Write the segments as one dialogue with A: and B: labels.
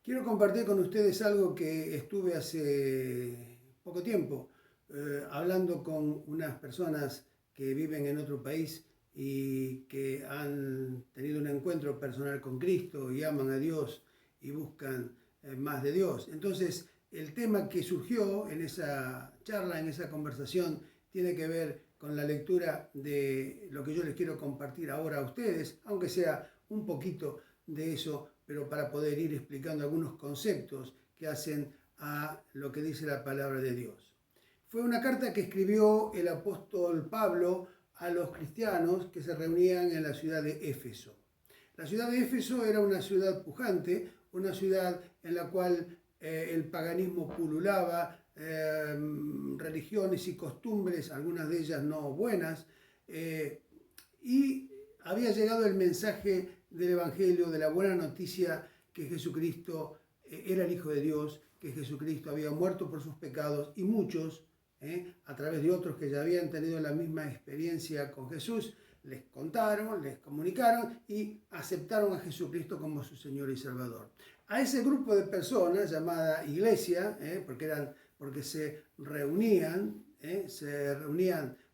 A: Quiero compartir con ustedes algo que estuve hace poco tiempo hablando con unas personas que viven en otro país y que han tenido un encuentro personal con Cristo y aman a Dios y buscan más de Dios. Entonces, el tema que surgió en esa charla, en esa conversación, tiene que ver con la lectura de lo que yo les quiero compartir ahora a ustedes, aunque sea un poquito de eso, pero para poder ir explicando algunos conceptos que hacen a lo que dice la palabra de Dios. Fue una carta que escribió el apóstol Pablo a los cristianos que se reunían en la ciudad de Éfeso. La ciudad de Éfeso era una ciudad pujante, una ciudad en la cual el paganismo pululaba, religiones y costumbres, algunas de ellas no buenas, y había llegado el mensaje del Evangelio, de la buena noticia que Jesucristo era el Hijo de Dios, que Jesucristo había muerto por sus pecados y muchos, a través de otros que ya habían tenido la misma experiencia con Jesús, les contaron, les comunicaron y aceptaron a Jesucristo como su Señor y Salvador. A ese grupo de personas llamada iglesia, porque se reunían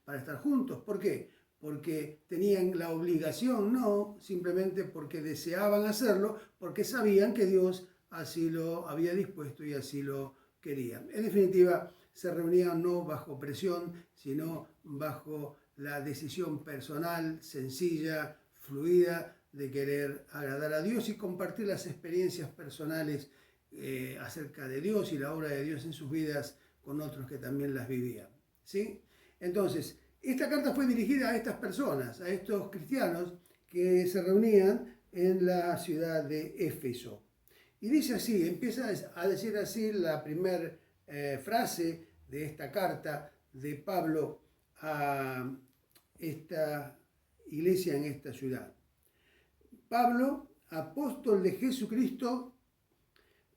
A: para estar juntos. ¿Por qué? Porque tenían la obligación, no simplemente porque deseaban hacerlo, porque sabían que Dios así lo había dispuesto y así lo querían. En definitiva, se reunían no bajo presión, sino bajo la decisión personal, sencilla, fluida, de querer agradar a Dios y compartir las experiencias personales acerca de Dios y la obra de Dios en sus vidas con otros que también las vivían. ¿Sí? Entonces, esta carta fue dirigida a estas personas, a estos cristianos que se reunían en la ciudad de Éfeso. Y dice así, empieza a decir así la primera frase de esta carta de Pablo a esta iglesia en esta ciudad. Pablo, apóstol de Jesucristo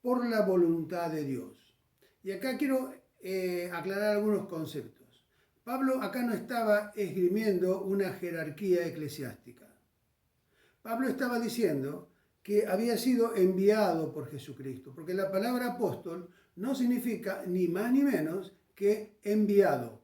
A: por la voluntad de Dios. Y acá quiero aclarar algunos conceptos. Pablo acá no estaba esgrimiendo una jerarquía eclesiástica. Pablo estaba diciendo que había sido enviado por Jesucristo, porque la palabra apóstol no significa ni más ni menos que enviado.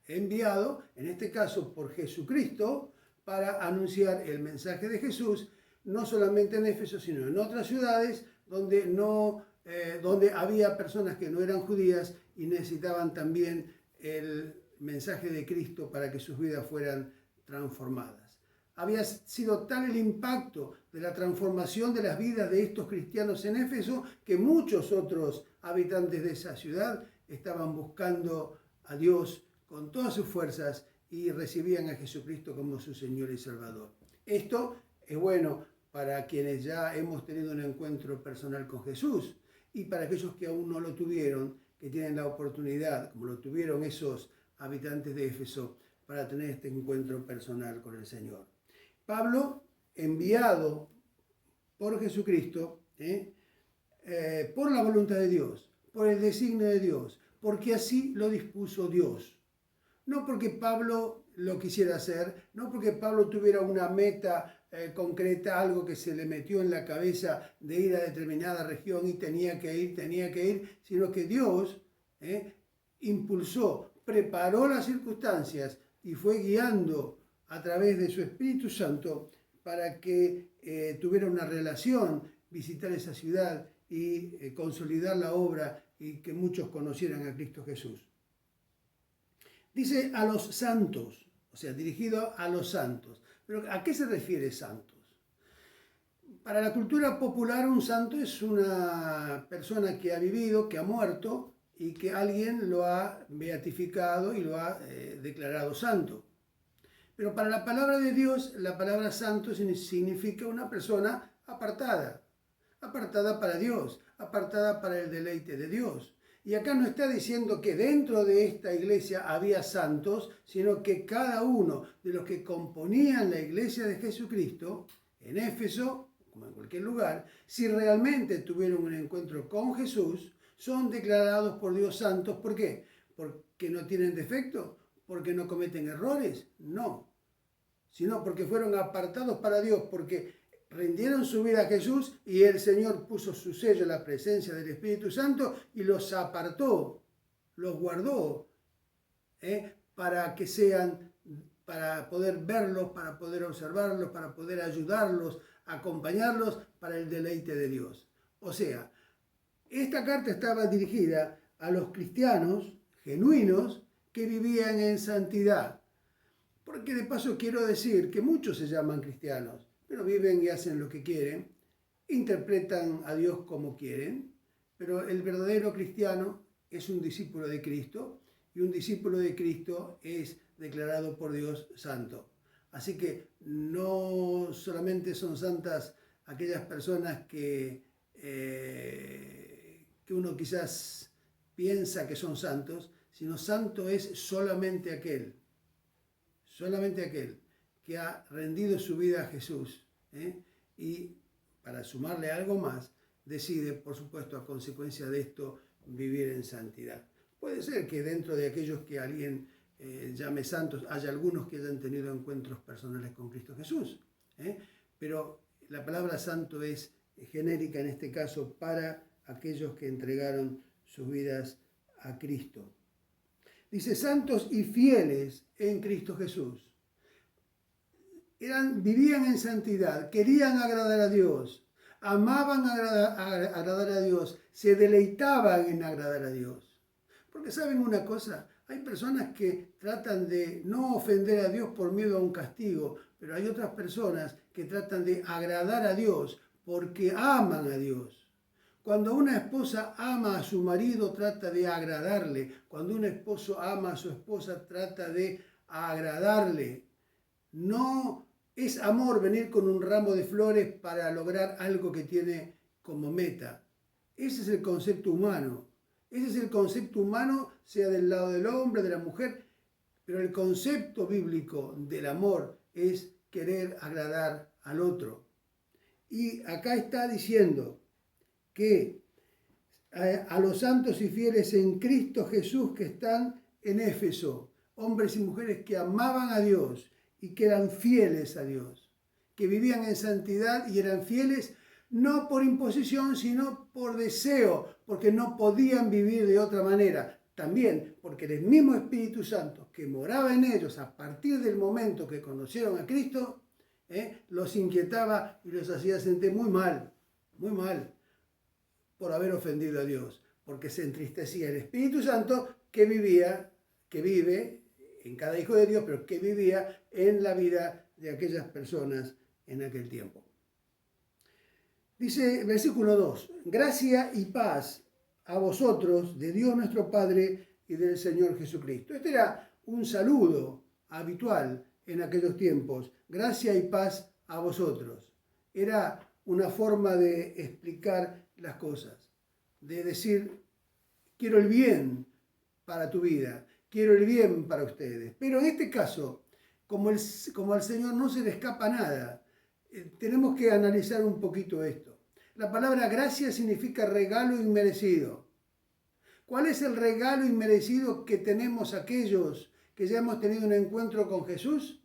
A: Enviado, en este caso por Jesucristo, para anunciar el mensaje de Jesús, no solamente en Éfeso, sino en otras ciudades donde había personas que no eran judías y necesitaban también el mensaje de Cristo para que sus vidas fueran transformadas. Había sido tal el impacto de la transformación de las vidas de estos cristianos en Éfeso que muchos otros habitantes de esa ciudad estaban buscando a Dios con todas sus fuerzas y recibían a Jesucristo como su Señor y Salvador. Esto es bueno para quienes ya hemos tenido un encuentro personal con Jesús y para aquellos que aún no lo tuvieron, que tienen la oportunidad, como lo tuvieron esos habitantes de Éfeso, para tener este encuentro personal con el Señor. Pablo, enviado por Jesucristo, por la voluntad de Dios, por el designio de Dios, porque así lo dispuso Dios. No porque Pablo lo quisiera hacer, no porque Pablo tuviera una meta concreta, algo que se le metió en la cabeza de ir a determinada región y tenía que ir, sino que Dios impulsó, preparó las circunstancias y fue guiando a través de su Espíritu Santo para que tuviera una relación, visitar esa ciudad y consolidar la obra y que muchos conocieran a Cristo Jesús. Dice a los santos, o sea, dirigido a los santos. ¿Pero a qué se refiere santos? Para la cultura popular, un santo es una persona que ha vivido, que ha muerto y que alguien lo ha beatificado y lo ha declarado santo. Pero para la palabra de Dios, la palabra santo significa una persona apartada para Dios, apartada para el deleite de Dios. Y acá no está diciendo que dentro de esta iglesia había santos, sino que cada uno de los que componían la iglesia de Jesucristo, en Éfeso, como en cualquier lugar, si realmente tuvieron un encuentro con Jesús, son declarados por Dios santos. ¿Por qué? ¿Porque no tienen defecto? ¿Porque no cometen errores? No, sino porque fueron apartados para Dios, porque rindieron su vida a Jesús y el Señor puso su sello en la presencia del Espíritu Santo y los apartó, los guardó, para que sean, para poder verlos, para poder observarlos, para poder ayudarlos, acompañarlos para el deleite de Dios. O sea, esta carta estaba dirigida a los cristianos genuinos que vivían en santidad. Porque de paso quiero decir que muchos se llaman cristianos, pero viven y hacen lo que quieren, interpretan a Dios como quieren, pero el verdadero cristiano es un discípulo de Cristo y un discípulo de Cristo es declarado por Dios santo. Así que no solamente son santas aquellas personas que uno quizás piensa que son santos, sino santo es solamente aquel que ha rendido su vida a Jesús, y para sumarle algo más, decide, por supuesto, a consecuencia de esto, vivir en santidad. Puede ser que dentro de aquellos que alguien llame santos, haya algunos que hayan tenido encuentros personales con Cristo Jesús, pero la palabra santo es genérica en este caso para aquellos que entregaron sus vidas a Cristo. Dice, santos y fieles en Cristo Jesús. Vivían en santidad, querían agradar a Dios, amaban agradar a Dios, se deleitaban en agradar a Dios. Porque ¿saben una cosa? Hay personas que tratan de no ofender a Dios por miedo a un castigo, pero hay otras personas que tratan de agradar a Dios porque aman a Dios. Cuando una esposa ama a su marido, trata de agradarle. Cuando un esposo ama a su esposa, trata de agradarle. No es amor venir con un ramo de flores para lograr algo que tiene como meta. Ese es el concepto humano. Ese es el concepto humano, sea del lado del hombre, de la mujer. Pero el concepto bíblico del amor es querer agradar al otro. Y acá está diciendo que a los santos y fieles en Cristo Jesús que están en Éfeso, hombres y mujeres que amaban a Dios y que eran fieles a Dios, que vivían en santidad y eran fieles no por imposición, sino por deseo, porque no podían vivir de otra manera. También porque el mismo Espíritu Santo que moraba en ellos a partir del momento que conocieron a Cristo, los inquietaba y los hacía sentir muy mal por haber ofendido a Dios, porque se entristecía el Espíritu Santo que vive en cada hijo de Dios, pero que vivía en la vida de aquellas personas en aquel tiempo. Dice versículo 2, gracia y paz a vosotros de Dios nuestro Padre y del Señor Jesucristo. Este era un saludo habitual en aquellos tiempos, gracia y paz a vosotros. Era una forma de explicar las cosas, de decir, quiero el bien para tu vida, quiero el bien para ustedes. Pero en este caso, como al Señor no se le escapa nada, tenemos que analizar un poquito esto. La palabra gracia significa regalo inmerecido. ¿Cuál es el regalo inmerecido que tenemos aquellos que ya hemos tenido un encuentro con Jesús?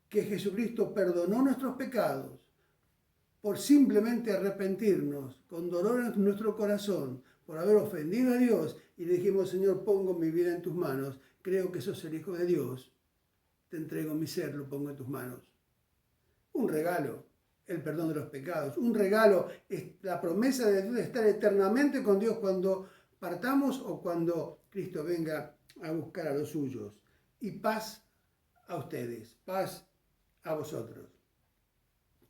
A: Que Jesucristo perdonó nuestros pecados por simplemente arrepentirnos con dolor en nuestro corazón, por haber ofendido a Dios y le dijimos, Señor, pongo mi vida en tus manos, creo que sos el Hijo de Dios, te entrego mi ser, lo pongo en tus manos. Un regalo, el perdón de los pecados, un regalo es la promesa de Dios de estar eternamente con Dios cuando partamos o cuando Cristo venga a buscar a los suyos. Y paz a ustedes, paz a vosotros.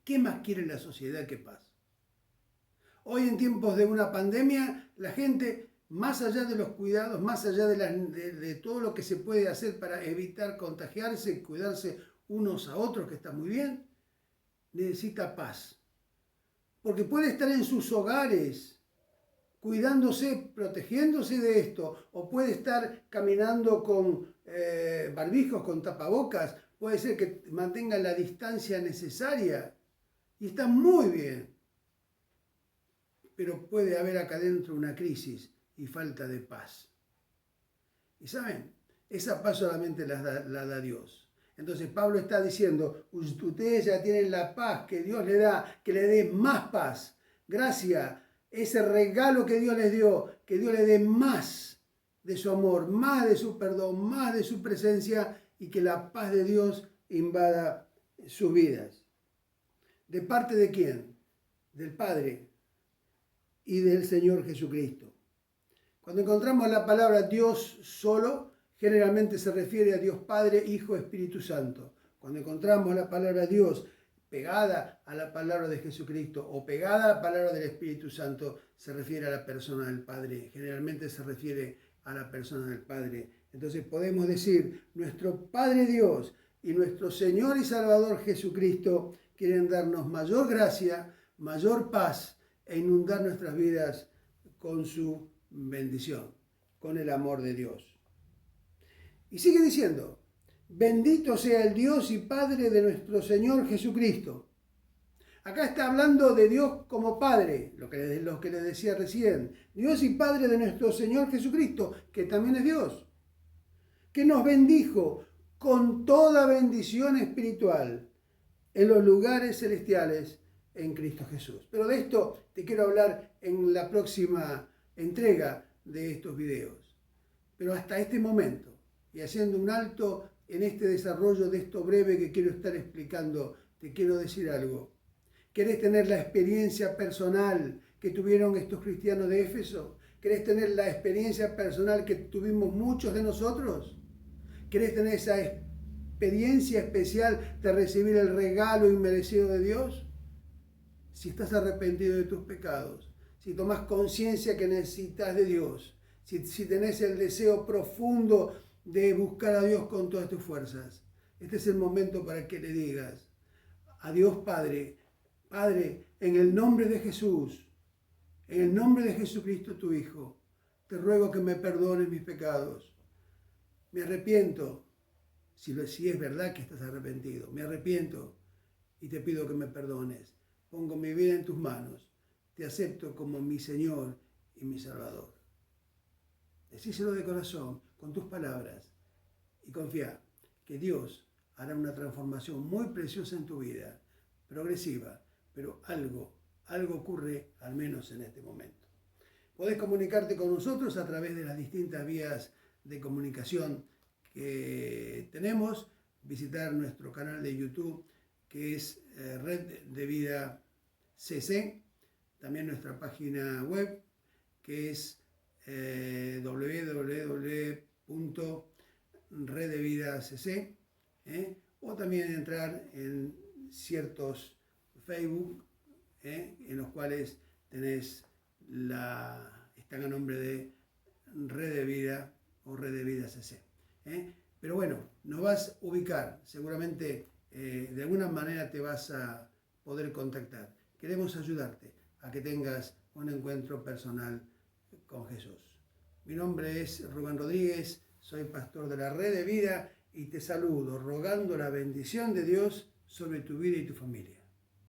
A: ¿Qué más quiere la sociedad que paz? Hoy en tiempos de una pandemia, la gente, más allá de los cuidados, más allá de todo lo que se puede hacer para evitar contagiarse, cuidarse unos a otros, que está muy bien, necesita paz. Porque puede estar en sus hogares, cuidándose, protegiéndose de esto, o puede estar caminando con barbijos, con tapabocas, puede ser que mantenga la distancia necesaria, y está muy bien. Pero puede haber acá adentro una crisis y falta de paz. Y saben, esa paz solamente la da Dios. Entonces Pablo está diciendo, ustedes ya tienen la paz que Dios le da, que le dé más paz. Gracia, ese regalo que Dios les dio, que Dios le dé más de su amor, más de su perdón, más de su presencia y que la paz de Dios invada sus vidas. ¿De parte de quién? Del Padre y del Señor Jesucristo. Cuando encontramos la palabra Dios solo, generalmente se refiere a Dios Padre, Hijo, Espíritu Santo. Cuando encontramos la palabra Dios pegada a la palabra de Jesucristo o pegada a la palabra del Espíritu Santo, se refiere a la persona del Padre. Generalmente se refiere a la persona del Padre. Entonces podemos decir, nuestro Padre Dios y nuestro Señor y Salvador Jesucristo quieren darnos mayor gracia, mayor paz e inundar nuestras vidas con su bendición, con el amor de Dios. Y sigue diciendo, bendito sea el Dios y Padre de nuestro Señor Jesucristo. Acá está hablando de Dios como Padre, lo que les decía recién. Dios y Padre de nuestro Señor Jesucristo, que también es Dios, que nos bendijo con toda bendición espiritual en los lugares celestiales en Cristo Jesús. Pero de esto te quiero hablar en la próxima entrega de estos videos. Pero hasta este momento, y haciendo un alto en este desarrollo de esto breve que quiero estar explicando, te quiero decir algo. ¿Querés tener la experiencia personal que tuvieron estos cristianos de Éfeso? ¿Querés tener la experiencia personal que tuvimos muchos de nosotros? ¿Querés tener esa experiencia especial de recibir el regalo inmerecido de Dios? Si estás arrepentido de tus pecados, si tomas conciencia que necesitas de Dios, si tenés el deseo profundo de buscar a Dios con todas tus fuerzas, este es el momento para que le digas a Dios Padre, Padre, en el nombre de Jesús, en el nombre de Jesucristo tu Hijo, te ruego que me perdones mis pecados. Me arrepiento, si es verdad que estás arrepentido, me arrepiento y te pido que me perdones. Pongo mi vida en tus manos, te acepto como mi Señor y mi Salvador. Decíselo de corazón, con tus palabras, y confía que Dios hará una transformación muy preciosa en tu vida, progresiva, pero algo ocurre al menos en este momento. Podés comunicarte con nosotros a través de las distintas vías de comunicación que tenemos, visitar nuestro canal de YouTube que es Red de Vida CC, también nuestra página web que es www.reddevidacc, o también entrar en ciertos Facebook, en los cuales están a nombre de Red de Vida o Red de Vida CC. Pero bueno, nos vas a ubicar, seguramente de alguna manera te vas a poder contactar. Queremos ayudarte a que tengas un encuentro personal con Jesús. Mi nombre es Rubén Rodríguez, soy pastor de la Red de Vida y te saludo rogando la bendición de Dios sobre tu vida y tu familia.